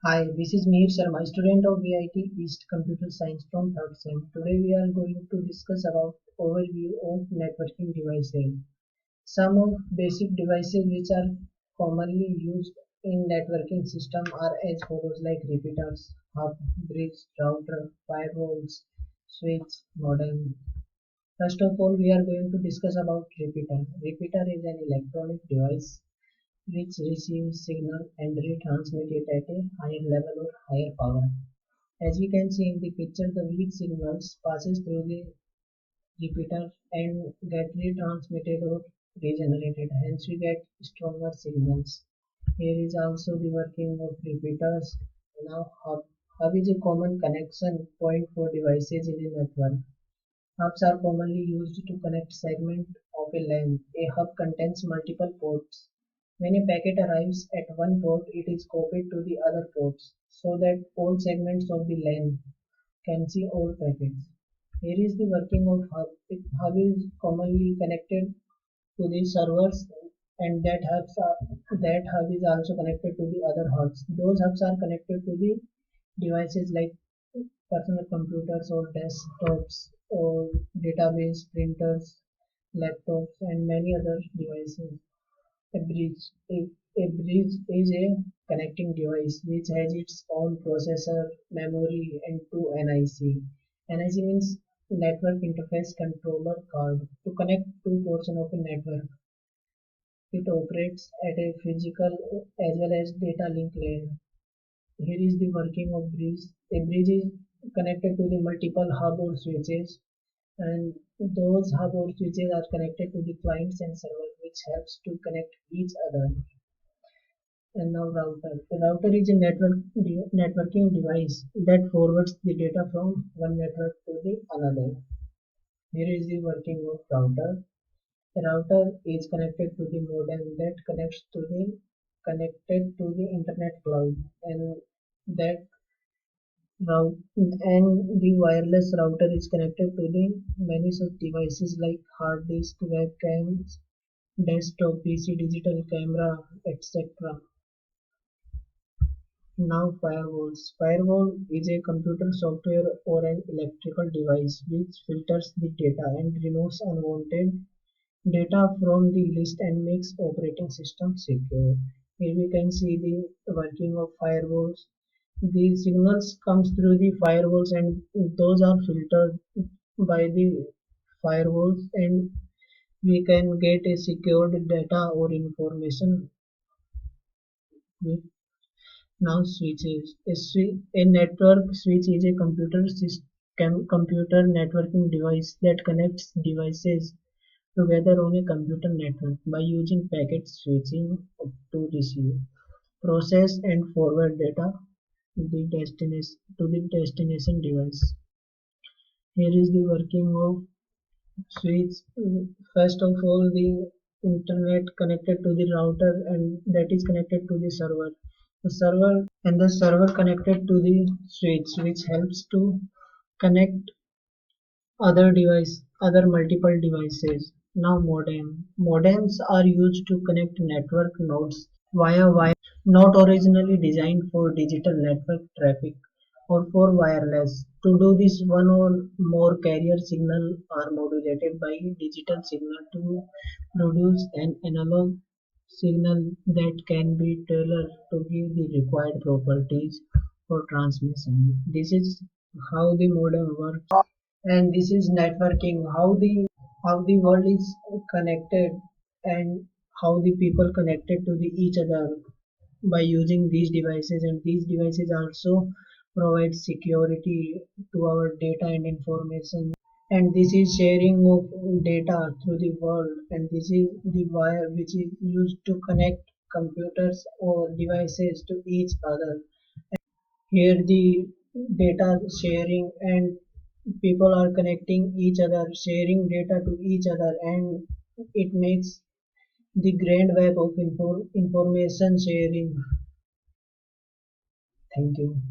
Hi, this is Mihir Sharma, student of VIT East Computer Science from 3rd Sem. Today we are going to discuss about overview of networking devices. Some of basic devices which are commonly used in networking system are as follows like repeaters, hub, bridge, router, firewalls, switch, modem. First of all, we are going to discuss about repeater. Repeater is an electronic device which receives signal and retransmit it at a higher level or higher power. As we can see in the picture, the weak signals passes through the repeater and get retransmitted or regenerated. Hence, we get stronger signals. Here is also the working of repeaters. Now, hub is a common connection point for devices in a network. Hubs are commonly used to connect segments of a LAN. A hub contains multiple ports. When a packet arrives at one port, it is copied to the other ports so that all segments of the LAN can see all packets. Here is the working of hub. Hub is commonly connected to the servers and that hub is also connected to the other hubs. Those hubs are connected to the devices like personal computers or desktops or database printers, laptops and many other devices. A bridge. A bridge is a connecting device which has its own processor, memory and two NIC. NIC means network interface controller card. To connect two portions of a network, it operates at a physical as well as data link layer. Here is the working of bridge. A bridge is connected to the multiple hub or switches and those hub or switches are connected to the clients and server which helps to connect each other. And now router. A router is a networking device that forwards the data from one network to the another. Here is the working of router. A router is connected to the modem that connected to the internet cloud and that route and the wireless router is connected to the many such devices like hard disk, webcams, desktop PC, digital camera, etc. Now firewalls. Firewall is a computer software or an electrical device which filters the data and removes unwanted data from the list and makes operating system secure. Here we can see the working of firewalls. The signals comes through the firewalls and those are filtered by the firewalls and we can get a secured data or information with. Now switches. A network switch is a computer networking device that connects devices together on a computer network by using packet switching to receive, process and forward data to the destination device. Here is the working of switch. First of all, the internet connected to the router and that is connected to the server. The server connected to the switch which helps to connect other multiple devices. Now modem. Modems are used to connect network nodes via wire, not originally designed for digital network traffic or for wireless. To do this, one or more carrier signal are modulated by digital signal to produce an analog signal that can be tailored to give the required properties for transmission. This is how the modem works and this is networking how the world is connected and how the people connected to each other by using these devices and these devices also provide security to our data and information and this is sharing of data through the world and this is the wire which is used to connect computers or devices to each other. Here the data sharing and people are connecting each other, sharing data to each other, and it makes the grand web of information sharing. Thank you.